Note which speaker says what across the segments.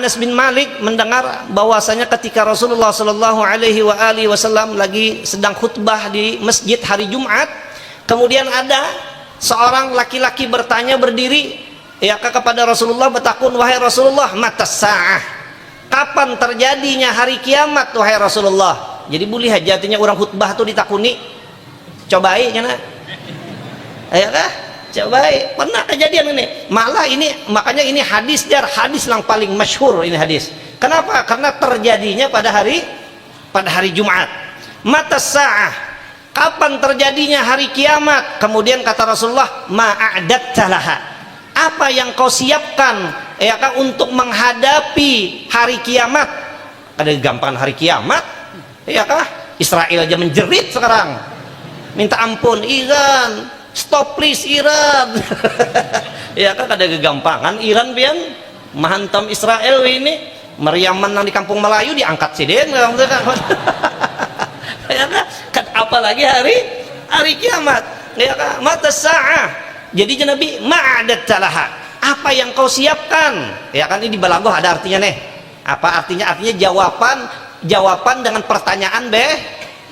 Speaker 1: Anas bin Malik mendengar bahwasanya ketika Rasulullah Shallallahu Alaihi Wasallam lagi sedang khutbah di masjid hari Jumat, kemudian ada seorang laki-laki bertanya berdiri ya kepada Rasulullah, bertakun, wahai Rasulullah, matas sa'ah, kapan terjadinya hari kiamat wahai Rasulullah. Jadi boleh hajatinya orang khutbah tuh ditakuni, cobain ya nak, ya kah? Cobain, pernah kejadian ini. Malah ini, makanya ini hadis yang paling masyhur ini hadis. Kenapa? Karena terjadinya pada hari Jumat. Matas sa'ah, kapan terjadinya hari kiamat? Kemudian kata Rasulullah, ma'a'adatta laha, apa yang kau siapkan ya kan untuk menghadapi hari kiamat? Ada gampang hari kiamat ya kah? Israel aja menjerit sekarang, minta ampun, Iran stop please Iran. Ya kan ada kegampangan Iran pian menghantam Israel ini, Mariaman yang di kampung Melayu diangkat siden. Ya kan apalagi hari kiamat ya kan? Mata sa'ah. Jadi Nabi ma'adatta laha, apa yang kau siapkan ya kan? Ini di balagoh ada artinya nih. Apa artinya? Artinya jawaban dengan pertanyaan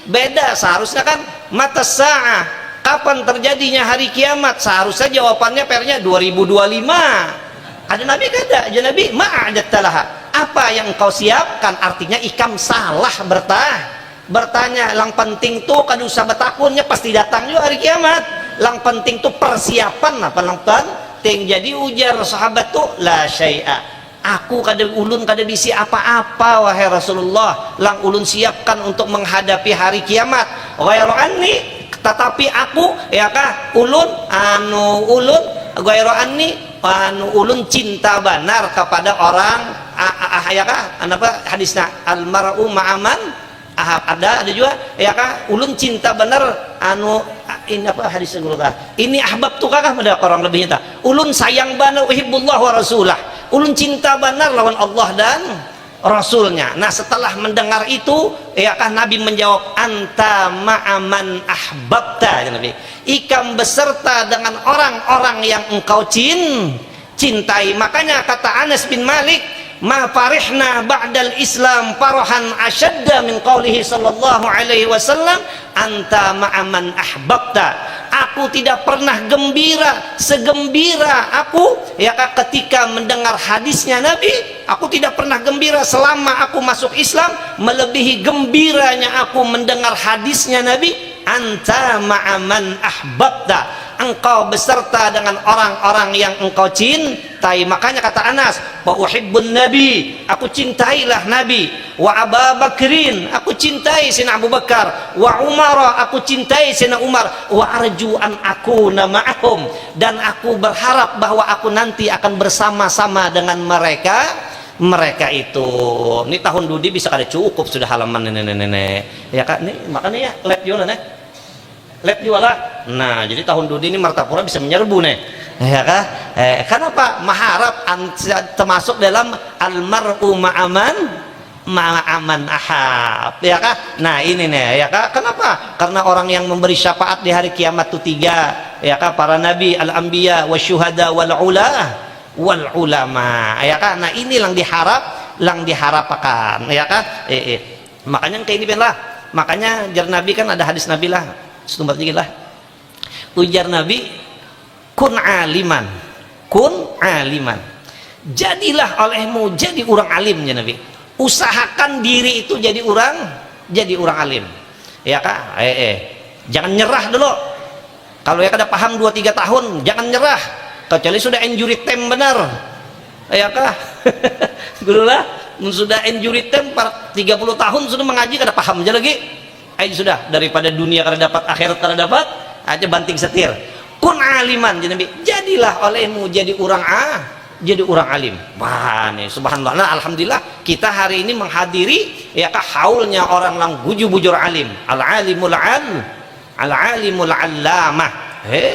Speaker 1: beda. Seharusnya kan mata sa'ah, kapan terjadinya hari kiamat, seharusnya jawabannya pernya 2025. Ada Nabi kata, ada Nabi ma'adatta laha, apa yang kau siapkan? Artinya ikam salah bertanya. Yang penting tuh kan usah betakunnya pasti datang juga hari kiamat. Yang penting tuh persiapan apa yang penting. Jadi ujar sahabat tuh la syai'a, aku kada ulun kada bisi apa-apa wahai Rasulullah, lang ulun siapkan untuk menghadapi hari kiamat. Ghairu anni, tetapi aku ya kah ulun ghairu anni ulun cinta benar kepada orang ya kah? Apa hadisnya? Almar'u ma'aman ada juga ya kah? Ulun cinta benar ini apa hadisnya guru kah? Ini ahbab tuh kah pada orang lebihnya tak? Ulun sayang benar uhibbullah wa rasulah. Ulun cinta benar lawan Allah dan Rasulnya. Nah setelah mendengar itu ya kah Nabi menjawab, anta ma'aman ahbabta, ya Nabi, ikam beserta dengan orang-orang yang engkau cintai. Makanya kata Anas bin Malik, ma farihna ba'dal Islam farahan asyadda min qawlihi sallallahu alaihi wasallam anta ma'aman ahbabta. Aku tidak pernah gembira segembira aku ya ketika mendengar hadisnya Nabi. Aku tidak pernah gembira selama aku masuk Islam melebihi gembiranya aku mendengar hadisnya Nabi, anta ma'aman ahbabta, engkau beserta dengan orang-orang yang engkau cintai. Makanya kata Anas, wa uhibbun nabi, aku cintailah Nabi, wa Abu Bakrin, aku cintai Sina Abu Bakar, wa Umar, aku cintai Sina Umar, wa arju an akuna ma'ahum, dan aku berharap bahwa aku nanti akan bersama-sama dengan mereka itu. Ini tahun Dudi bisa kada cukup sudah halaman nenek-nenek ya kak, nih makanya ya lab jualan lab jualan. Nah jadi tahun Dudi ini Martapura bisa menyerbu nih ya kak. Kenapa maharap termasuk dalam almar'u ma'aman ahab ya kak. Nah ini nih ya kak, kenapa? Karena orang yang memberi syafaat di hari kiamat itu 3 ya kak, para nabi, al-anbiya, wasyuhada, wal ulama ya kan. Nah ini yang diharapkan ya kan. Makanya kayak ini lah, makanya jar Nabi kan ada hadis Nabi lah setumbat dikit lah, ujar Nabi, kun aliman, jadilah olehmu jadi orang alim ya Nabi. Usahakan diri itu jadi orang alim ya kak. Jangan nyerah dulu. Kalau ya kada paham 2-3 tahun jangan nyerah, kecuali sudah injury time benar ya kah. Guru lah sudah injury time 30 tahun sudah mengaji kada paham aja lagi. Sudah, daripada dunia kada dapat akhirat kada dapat aja banting setir. Kun aliman jadi Nabi, jadilah olehmu jadi orang alim. Wah nih subhanallah. Nah alhamdulillah kita hari ini menghadiri ya kah haulnya orang lang bujur alim, al-alimul allamah.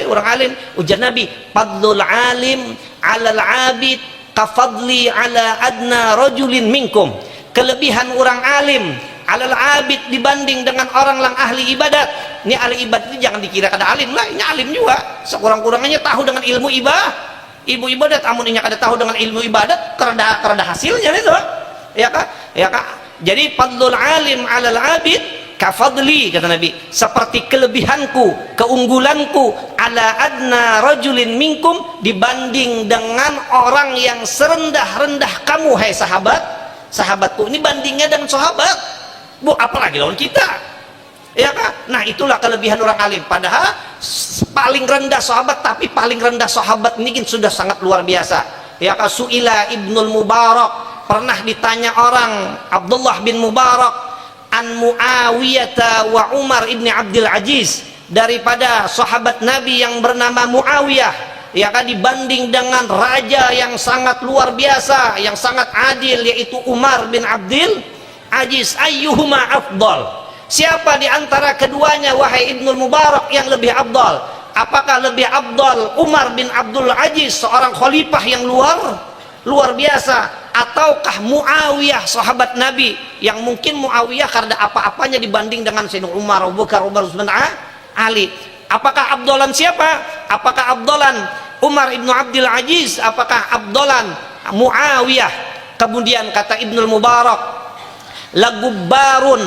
Speaker 1: Orang alim, ujar Nabi, fadlul alim alal abid kafadli ala adna rajulin minkum. Kelebihan orang alim alal abid dibanding dengan orang yang ahli ibadat. Ini ahli ibadat itu jangan dikira kada alim lah, ini alim juga, sekurang-kurangnya tahu dengan ilmu ibu ibadat amun inya kada tahu dengan ilmu ibadat kerada hasilnya itu ya kak ya kak. Jadi fadlul alim alal abid kafadli, kata Nabi, seperti kelebihanku, keunggulanku ala adna rajulin minkum, dibanding dengan orang yang serendah-rendah kamu hai sahabatku. Ini bandingnya dengan sahabat, bu, apalagi lawan kita ya kan. Nah itulah kelebihan orang alim. Padahal paling rendah sahabat, tapi paling rendah sahabat ini kan sudah sangat luar biasa ya kan. Su'ila Ibnul Mubarak, pernah ditanya orang, Abdullah bin Mubarak, an Muawiyah wa Umar ibni Abdul Aziz, daripada sahabat Nabi yang bernama Muawiyah ya kan, dibanding dengan raja yang sangat luar biasa, yang sangat adil, yaitu Umar bin Abdul Aziz, ayyuhuma afdal, siapa di antara keduanya wahai Ibnul Mubarak yang lebih afdal? Apakah lebih afdal Umar bin Abdul Aziz, seorang khalifah yang luar biasa, ataukah Muawiyah sahabat Nabi yang mungkin Muawiyah karena apa-apanya dibanding dengan Sayyidina Umar, Abu Bakar, Umar bin Ali? Apakah abdolan siapa? Apakah abdolan Umar ibnu Abdul Aziz? Apakah abdolan Muawiyah? Kemudian kata Ibnul Mubarak, lagubbarun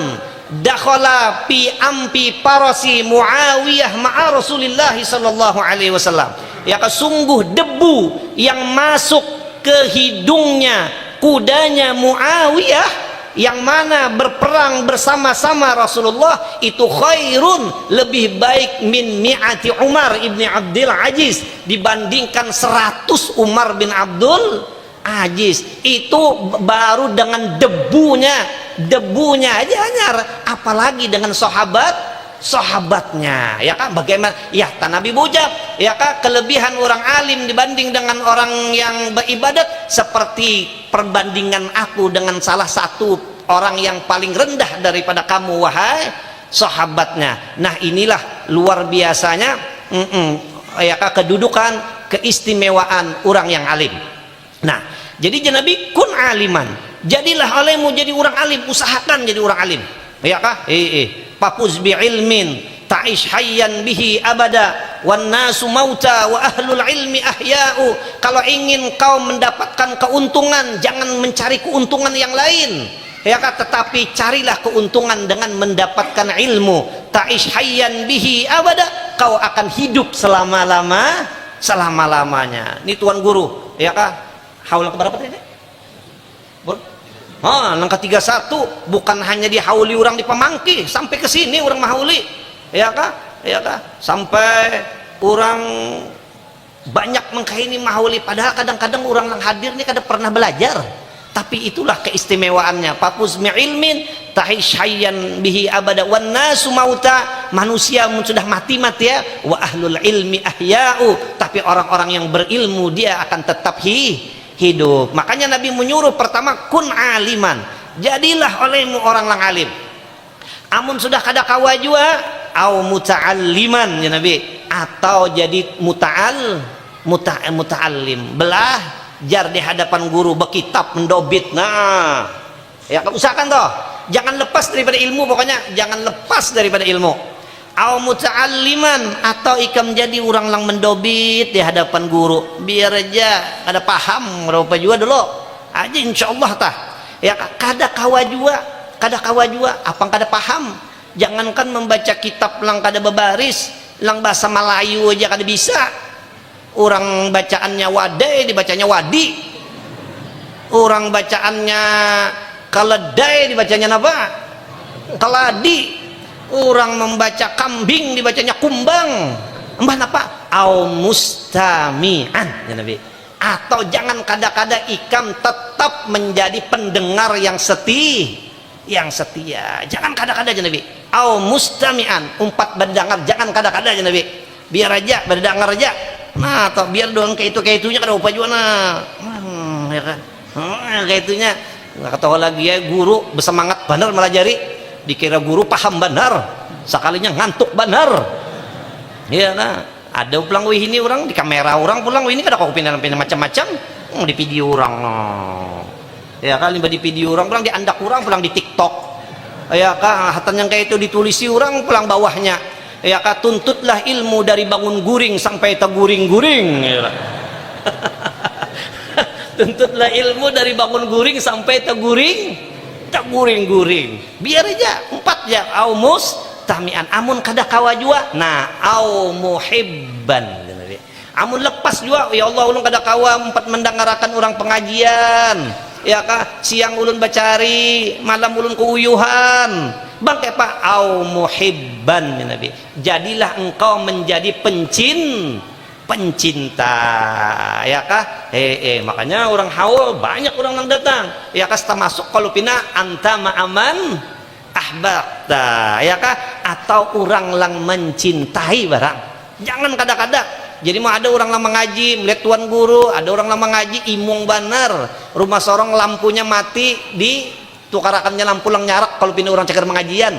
Speaker 1: dakhala fi ampi parasi Muawiyah ma'a Rasulillah sallallahu alaihi wasallam, ya sungguh debu yang masuk ke hidungnya kudanya Muawiyah yang mana berperang bersama-sama Rasulullah, itu khairun, lebih baik min mi'ati Umar ibni Abdul Aziz, dibandingkan 100 Umar bin Abdul Aziz. Itu baru dengan debunya aja anyar, apalagi dengan sahabatnya ya kan. Bagaimana ya Nabi bujak ya kan, kelebihan orang alim dibanding dengan orang yang beribadat seperti perbandingan aku dengan salah satu orang yang paling rendah daripada kamu wahai sahabatnya. Nah inilah luar biasanya ya kan, kedudukan, keistimewaan orang yang alim. Nah jadi Nabi kun aliman, jadilah olehmu jadi orang alim, usahakan jadi orang alim ya kah. Papuz bi ilmin ta'ish hayyan bihi abada wan nasu mauta wa ahlul ilmi ahya'u. Kalau ingin kau mendapatkan keuntungan, jangan mencari keuntungan yang lain ya kah, tetapi carilah keuntungan dengan mendapatkan ilmu. Ta'ish hayyan bihi abada, kau akan hidup selama-lamanya. Ini tuan guru ya kah. Haul keberapa tadi? Yang ke-31, bukan hanya dihauli orang di Pemangki, sampai ke sini orang mahauli ya kah? Ya kah? Sampai orang banyak mengkaini mahauli, padahal kadang-kadang orang yang hadir ini kadang pernah belajar, tapi itulah keistimewaannya. Papuz mi'ilmin ta'ish hayyan bihi abada wan nasu mauta, manusia sudah mati ya, wa ahlul ilmi ahya'u, tapi orang-orang yang berilmu dia akan tetap hidup. Makanya Nabi menyuruh pertama kun aliman, jadilah olehmu orang lang alim. Amun sudah kada kawa jua au muta'alliman ya Nabi, atau jadi muta'allim, belajar di hadapan guru, berkitab, mendobit. Nah ya usahakan toh, jangan lepas daripada ilmu, pokoknya jangan lepas daripada ilmu. Au muta'alliman, atau ikam jadi orang lang mendobit di hadapan guru, biar aja ada paham berapa juga dulu aja insyaallah tah ya. Kada kawa jua apa kada paham, jangankan membaca kitab lang kada bebaris, lang bahasa Melayu aja kada bisa. Orang bacaannya wadai dibacanya wadi, orang bacaannya keledai dibacanya apa? Keladi. Orang membaca kambing dibacanya kumbang. Mbah apa? Au mustami'an ya Nabi. Atau jangan kada-kada ikam tetap menjadi pendengar yang setia. Jangan kada-kada ya Nabi. Au mustami'an, umpat berdengar, jangan kada-kada ya Nabi. Biar aja berdengar aja. Nah, atau biar doang kayak itunya kada upah juga nah. Ya kan. Kayak itunya enggak ketawa lagi ya, guru bersemangat benar melajari, dikira guru paham benar, sekalinya ngantuk benar ya. Nah ada pulang wih ini orang di kamera orang pulang wih ini kada kau pindah-pindah macam-macam di video orang ya kan, di video orang pulang di andak orang pulang di TikTok ya kan, hatan yang kayak itu ditulisi orang pulang bawahnya ya kan, tuntutlah ilmu dari bangun guring sampai teguring-guring ya. tuntutlah ilmu dari bangun guring sampai teguring guring biar aja 4 ya au mustami'an amun kada kawa jua nah au muhibban amun lepas jua ya Allah ulun kada kawa 4 mendengarkan orang pengajian ya kah siang ulun bacari malam ulun keuyuhan bangke pak au muhibban ya Nabi jadilah engkau menjadi pencinta ya kah makanya orang haul banyak orang yang datang ya kah setelah masuk kalau pina anta ma'aman ahbabta ya kah atau orang lang mencintai barang jangan kadang-kadang jadi mau ada orang lama ngaji melihat tuan guru ada orang lama ngaji imung banar rumah sorong lampunya mati di tukarakannya lampu lang nyarak kalau pindah orang cakar mengajian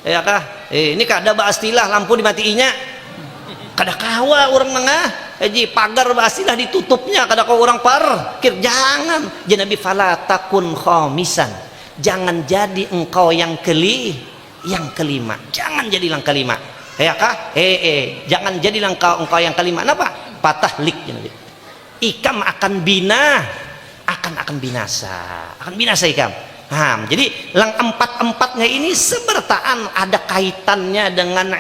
Speaker 1: ya kah ini kada baastilah lampu dimatiinya kada kawa orang nengah pagar baastilah ditutupnya kada kawa orang parkir jangan jadi Nabi fala takun khamisan jangan jadi engkau yang kelima jangan jadi yang kelima ya kah jangan jadi engkau yang kelima kenapa patahlik ya Nabi ikam akan binasa ikam jadi lang 4-4-nya ini sebertaan ada kaitannya dengan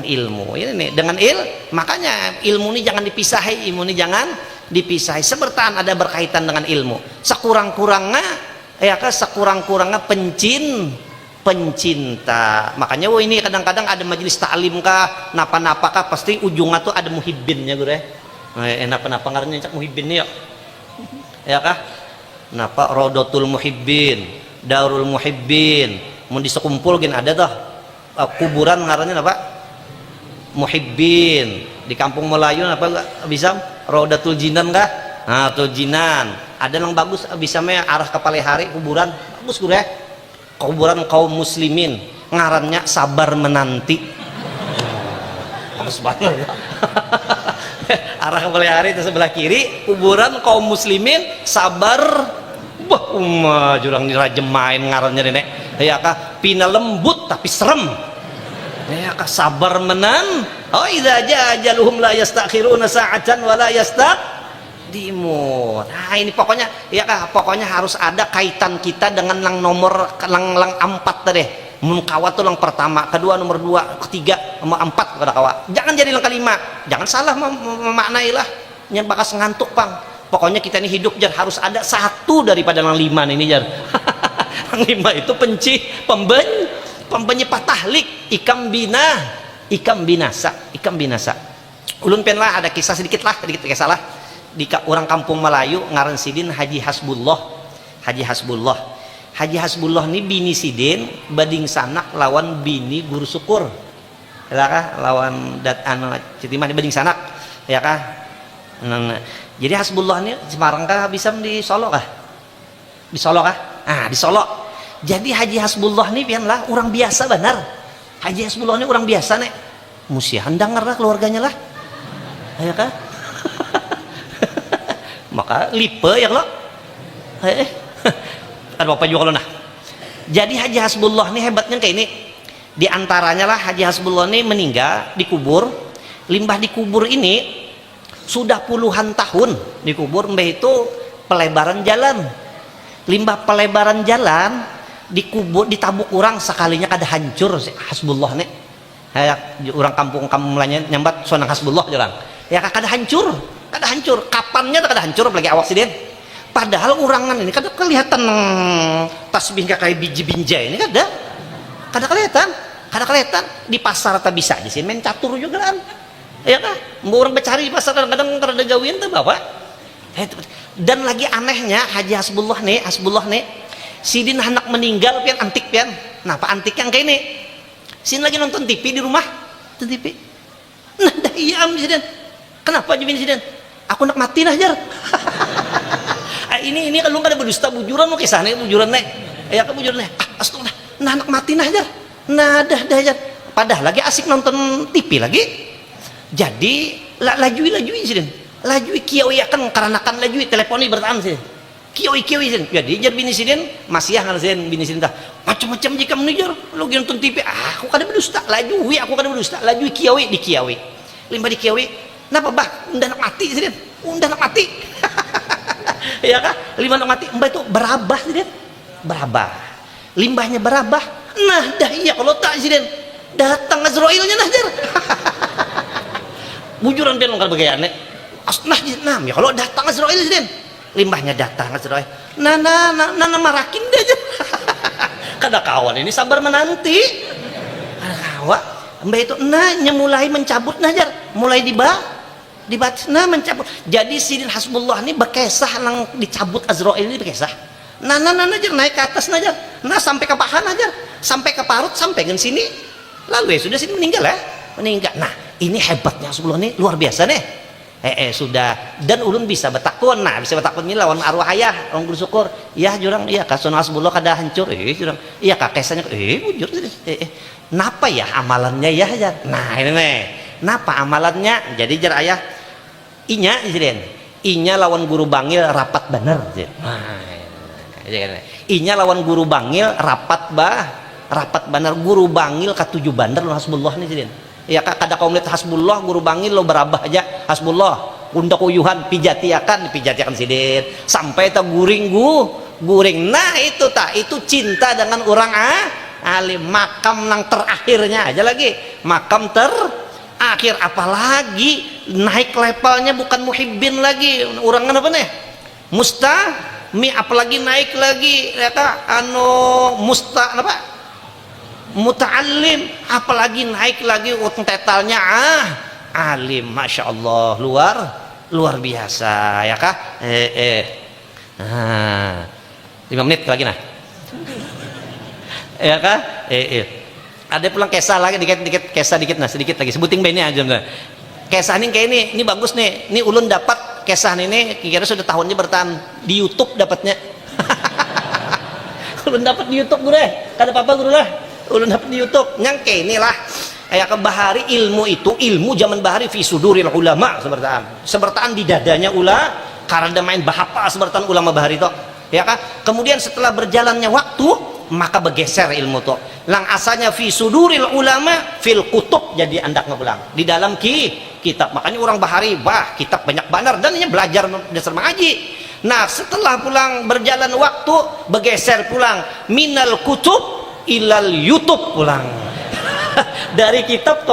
Speaker 1: ilmu ini dengan makanya ilmu ini jangan dipisahi sebertaan ada berkaitan dengan ilmu sekurang-kurangnya ya kan sekurang-kurangnya pencinta makanya ini kadang-kadang ada majelis ta'lim kah napa-napa kah pasti ujungnya tuh ada muhibbinnya gue napa-napa ngarannya cak muhibbin ya kah napa Rodotul Muhibbin Darul Muhibbin mau disekumpul gin ada tuh kuburan ngarannya apa Muhibbin di kampung Melayu apa bisa Rodatul Jinan kah nah tuh Jinan ada yang bagus bisa mah arah ke Palehari kuburan bagus gue kuburan kaum muslimin ngarannya Sabar Menanti bagus banget ya arah ke Palehari itu sebelah kiri kuburan kaum muslimin sabar jurang dirajemain ngarannya nenek ya kah pina lembut tapi serem ya kah sabar menan idza jaa ajaluhum la yastakhiruna sa'atan wa la yastaqdimun nah ini pokoknya ya kah pokoknya harus ada kaitan kita dengan nomor 4 tadi mun kawa tuh yang pertama kedua nomor 2 ketiga nomor 4 kada kawa jangan jadi yang kelima jangan salah memaknailah yang bakas ngantuk pang pokoknya kita ini hidup jar harus ada satu daripada yang 5 ini jar yang 5 itu pembenyi patahlik ikam binasa ulun penlah ada kisah sedikit salah di orang kampung Melayu ngaran sidin Haji Hasbullah ini bini sidin bading sanak lawan bini guru syukur ya kah lawan citimah ini bading sanak ya kah jadi Hasbullah ini Semarang kah bisa di Solo kah di Solo jadi Haji Hasbullah ini pianlah orang biasa benar Haji Hasbullah ini orang biasa nih musihan denger lah keluarganya lah ya kah maka lipe ya lo ada apa juga kalau nah jadi Haji Hasbullah ini hebatnya kayak ini diantaranya lah Haji Hasbullah ini meninggal dikubur limbah dikubur ini sudah puluhan tahun dikubur mbah itu pelebaran jalan limbah pelebaran jalan dikubur ditabuk orang sekalinya kada hancur Hasbullah nih kayak orang kampung lainnya nyambat sonang Hasbullah jalan ya kada hancur kapannya kada hancur apalagi awak sidin padahal urangan ini kada kelihatan tasbih kayak biji binjai ini kada kelihatan di pasar tak bisa di sini main catur juga kan ya kah mau orang bercari di pasar kadang-kadang kada gawian tuh bapak dan lagi anehnya Haji Hasbullah nih sidin anak meninggal pian antik pian kenapa antik yang kayak ini sidin lagi nonton TV di rumah nonton TV nah dah iya sidin kenapa jadi sidin aku nak mati nah jar ini kalau nggak ada berdusta bujuran mau kisah nih bujuran nih ya kan bujuran nih astagfirullah nah anak mati nah jar nah dah jar padahal lagi asik nonton TV lagi jadi lajui sih lajui kiawi akan karena kan lajui teleponi bertahan sih kiawi sih jadi jar bini sih masih yang sih bini sih dah macam-macam jika menujar lu nonton TV aku kada berdusta lajui kiawi di kiawi limbah di kiawi kenapa bah udah anak mati sih udah nak mati. Ya kan, limbah nak mati, mbak itu berabah sih, berabah, limbahnya berabah. Nah dah iya kalau tak sih, datang Azrailnya nah jar. Bujuran dia nongkal bagaian nah ya kalau datang Azrail sih, limbahnya datang Azrail. Nah marakin dia aja. Kada kawan ini sabar menanti. Kada kawan, mbak itu nanya mulai mencabut najar, mulai dibaca mencabut. Jadi sidin hasbullah ini bekesah nang dicabut Azrail ini bekesah. Nah najar naik ke atas najar. Nah sampai ke paha najar, sampai ke parut, sampai ke sini. Lalu ya sudah sini meninggal ya, meninggal. Nah ini hebatnya hasbullah ini luar biasa nih. Sudah, dan ulun bisa bertakun. Nah bisa bertakun ini lawan arwah ayah, orang bersyukur. Ya jurang, iya kasun hasbullah kada hancur. Jurang, iya kakesanya. Bujur. Napa ya amalannya ya jar. Nah ini nih, napa amalannya? Jadi jar ayah. Inya jadian, inya lawan guru bangil rapat bener. Inya lawan guru bangil rapat bener. Guru bangil ke-7 bandar lo hasbullah nih jadian. Ya kada kaum lihat hasbullah guru bangil lo berabah aja hasbullah undak uyuhan pijatiakan sidin sampai tak guring. Nah itu cinta dengan orang alim. Makam nang terakhirnya aja lagi, makam terakhir, apalagi naik levelnya bukan muhibbin lagi, orang apa nih mustami, apalagi naik lagi ya muta'allim, apalagi naik lagi tetalnya alim. Masya Allah, luar biasa ya kah. 5 menit lagi nah ya kah. Ada pulang kesah lagi dikit kesah dikit nah sedikit lagi sebuting ini aja nah. Kesah ini kayak ini bagus nih, ini ulun dapat kesah ini kira-kira sudah tahunnya bertahan di YouTube dapatnya. Ulun dapat di YouTube guru kada apa-apa guru lah, ulun dapat di YouTube nyangke inilah kayak bahari ilmu zaman bahari fi suduril ulama sebertaan di dadanya karena main bahapa sebertaan ulama bahari itu ya kan. Kemudian setelah berjalannya waktu maka bergeser ilmu itu lang asalnya fi suduril ulama fil kutub, jadi andak ngulang di dalam kitab. Makanya orang bahari kitab banyak banar dan ini belajar dasar mengaji. Nah setelah pulang berjalan waktu bergeser pulang minal kutub ilal YouTube pulang. Dari kitab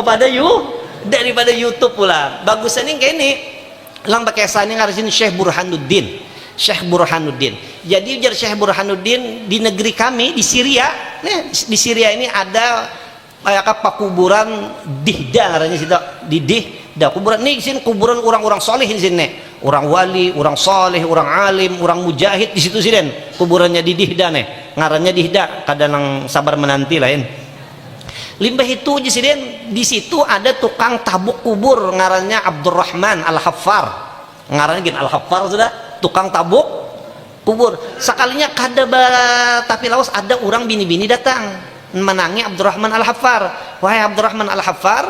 Speaker 1: daripada YouTube pulang. Bagusnya ini kayak ini lang bekesah ini ngarisin Syekh Burhanuddin. Jadi ujar Syekh Burhanuddin di negeri kami di Syria. Di Syria ini ada kayak kuburan Dihda namanya situ. Di Dihda kuburan ini sini kuburan orang-orang soleh di sini. Orang wali, orang soleh, orang alim, orang mujahid di situ sini. Kuburannya di Dihda nih. Ngarannya Dihda, kadang sabar menanti lain. Limbah itu di situ ada tukang tabuk kubur ngarannya Abdurrahman Al-Haffar. Ngarannya gini Al-Haffar sudah. Tukang tabuk kubur sekalinya kada tapi lawas ada orang bini-bini datang menangi Abdurrahman Al-Haffar. Wahai Abdurrahman Al-Haffar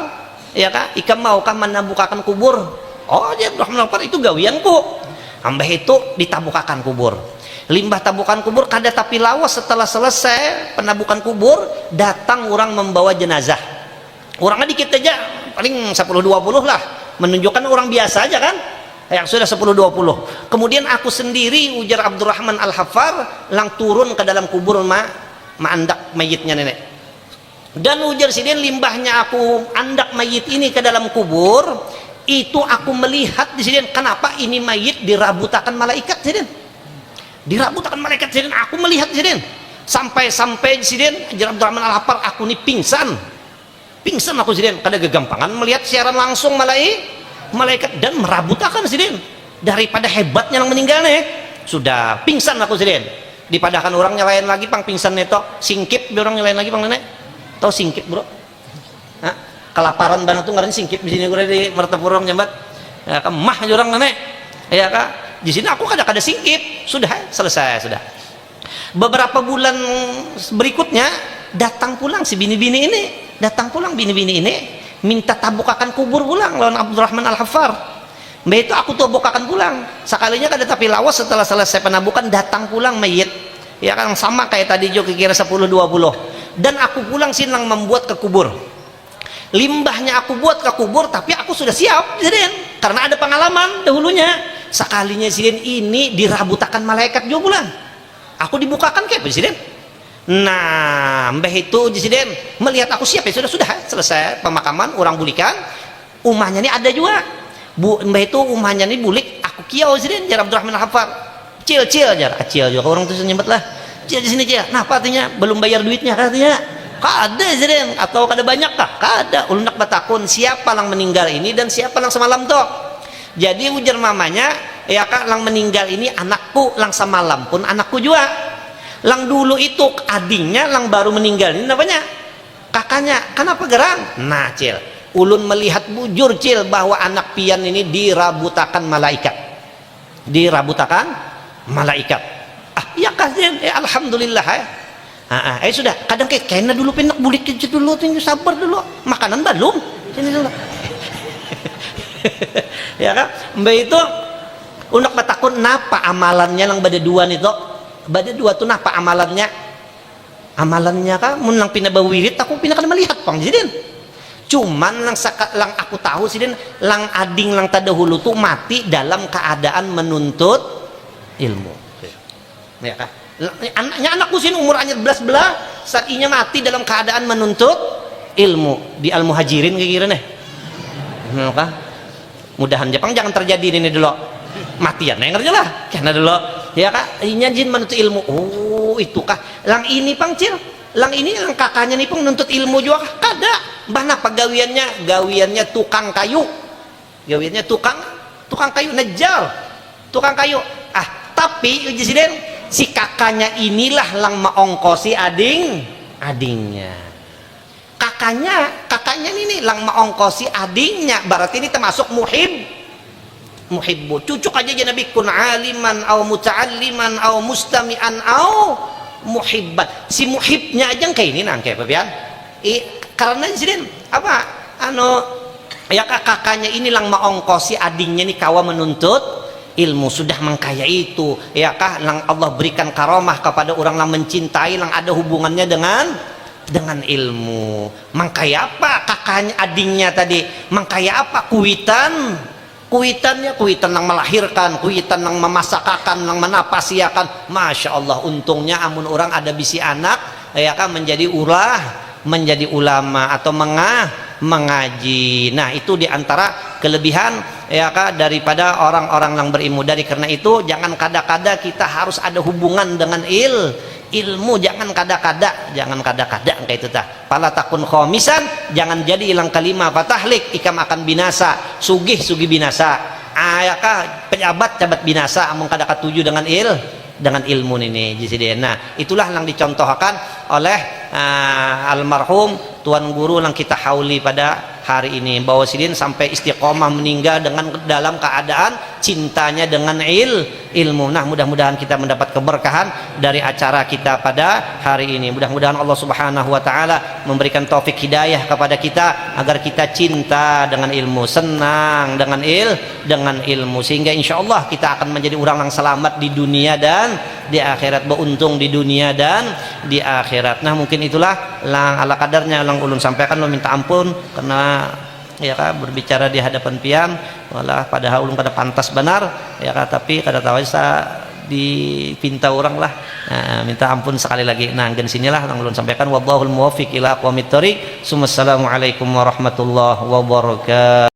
Speaker 1: ya kak, ikam maukah menabukakan kubur? Oh ya Abdurrahman Al-Haffar, itu gawianku. Ambah itu ditabukakan kubur. Limbah tabukan kubur kada tapi lawas setelah selesai penabukan kubur datang orang membawa jenazah. Orangnya dikit aja paling 10-20 lah, menunjukkan orang biasa aja kan. Yang sudah 10-20. Kemudian aku sendiri ujar Abdurrahman Al-Haffar lang turun ke dalam kubur andak mayitnya nenek. Dan ujar sidin limbahnya aku andak mayit ini ke dalam kubur, itu aku melihat di sidin kenapa ini mayit dirabutakan malaikat sidin. Dirabutakan malaikat sidin, aku melihat sidin. Sampai sidin ujar Abdurrahman Al-Haffar aku nih pingsan aku sidin, kada gegampangan melihat siaran langsung malaikat dan merabutakan sidin. Daripada hebatnya yang meninggal nih sudah pingsan aku sidin, dipadakan orang nyalain lagi pang pingsan neto singkip orang nyalain lagi pang nenek tahu singkip bro. Kelaparan banget tuh ngaran singkip di sini gue di mertapurong nyambat ya kemah orang nenek ya kak. Di sini aku kada singkip, sudah selesai sudah. Beberapa bulan berikutnya datang pulang si bini-bini ini, minta tabukakan kubur pulang lawan Abdurrahman Al-Haffar. Mbak itu aku tabukakan pulang sekalinya kada tapi lawas setelah selesai penabukan datang pulang mayit ya kan sama kayak tadi jo kira 10-20 dan aku pulang sinang membuat ke kubur. Limbahnya aku buat ke kubur tapi aku sudah siap jadi karena ada pengalaman dahulunya. sekalinya Siden ini dirabutakan malaikat juga bulan. Aku dibukakan kayak Presiden. Nah, mbah itu Presiden melihat aku siap ya sudah selesai pemakaman orang bulikan. Umahnya ini ada juga. Mbah itu umahnya ini bulik aku kiau Presiden jar Abdurrahman Al-Hafar. Cil jar acil juga orang tuh nyebut lah. Cil di sini cil. Nah, apa artinya? Belum bayar duitnya katanya. Kada Presiden atau kada banyak kah? Kada. Ulunak batakun siapa lang meninggal ini dan siapa lang semalam toh. Jadi ujar mamanya, ya kak lang meninggal ini anakku, lang semalam pun anakku juga. Lang dulu itu adingnya, lang baru meninggal ini namanya kakaknya. Kenapa gerang? Nah cil, ulun melihat bujur cil bahwa anak pian ini dirabutakan malaikat. Dirabutakan malaikat. Ah iya kasih, alhamdulillah ya. Sudah. Kadang kayak kena dulu penak bulik kecil dulu, tinggal sabar dulu. Makanan belum. Sini dulu. Ya kan? Mbak itu unak batakun napa amalannya lang bada dua itu. Bada dua tuh napa amalannya? Amalannya kan mun lang pinabawirit aku pinakan melihat pang Sidin. Cuman lang aku tahu Sidin lang ading lang tadahulu tuh mati dalam keadaan menuntut ilmu. Ya kan? Anaknya anakku sini umur hanya 11 belah saat inya mati dalam keadaan menuntut ilmu di Al-Muhajirin kayak gini nih. Maka mudahan Jepang jangan terjadi ini dulu matian yang ngerti lah karena dulu ya kak inya jin menuntut ilmu. Oh itu kah lang ini pang cil lang ini lang kakaknya nih pang menuntut ilmu juga kada bahna gawiannya tukang kayu gawiannya tukang kayu nejal tukang kayu tapi Presiden si kakaknya inilah lang maongkosi adingnya kakaknya ini lang maongkosi adingnya berarti ini termasuk muhibbu cucuk aja Nabi kun aliman au muta'alliman au mustami'an au muhibban si muhibnya aja kayak ini nang kayak papian karena Presiden apa ya kakaknya ini lang maongkosi adingnya nih kawa menuntut ilmu sudah mengkaya itu ya kah lang Allah berikan karomah kepada orang yang mencintai lang ada hubungannya dengan ilmu mengkaya apa kakaknya adingnya tadi mengkaya apa kuitannya lang melahirkan kuitan lang memasakakan lang menapasiakan Masya Allah untungnya amun orang ada bisi anak ya kah menjadi ulama atau mengaji. Nah itu diantara kelebihan ya kak daripada orang-orang yang berilmu. Dari karena itu jangan kada-kada kita harus ada hubungan dengan ilmu, jangan kada-kada kayak itu tah. Pala takun khomisan, jangan jadi ilang kalima fatahlik ikam akan binasa, sugih binasa. Ya kak pejabat binasa amung kada katuju dengan ilmu ini Jisiden. Nah itulah yang dicontohkan oleh almarhum tuan guru yang kita hauli pada hari ini bahwa Sidin sampai istiqomah meninggal dalam keadaan cintanya dengan ilmu. Nah mudah-mudahan kita mendapat keberkahan dari acara kita pada hari ini. Mudah-mudahan Allah Subhanahu wa taala memberikan taufik hidayah kepada kita agar kita cinta dengan ilmu, senang dengan ilmu sehingga insyaallah kita akan menjadi orang yang selamat di dunia dan di akhirat, beruntung di dunia dan di akhirat. Nah mungkin itulah lang ala kadarnya lang ulun sampaikan, lo minta ampun karena ya kak berbicara di hadapan pian malah padahal ulun kada pantas benar ya kak, tapi kada tahu sa dipinta orang lah. Nah, minta ampun sekali lagi. Nah gen sinilah lang ulun sampaikan wallahul muwaffiq ila aqwamit thoriq. Assalamualaikum warahmatullahi wabarakatuh.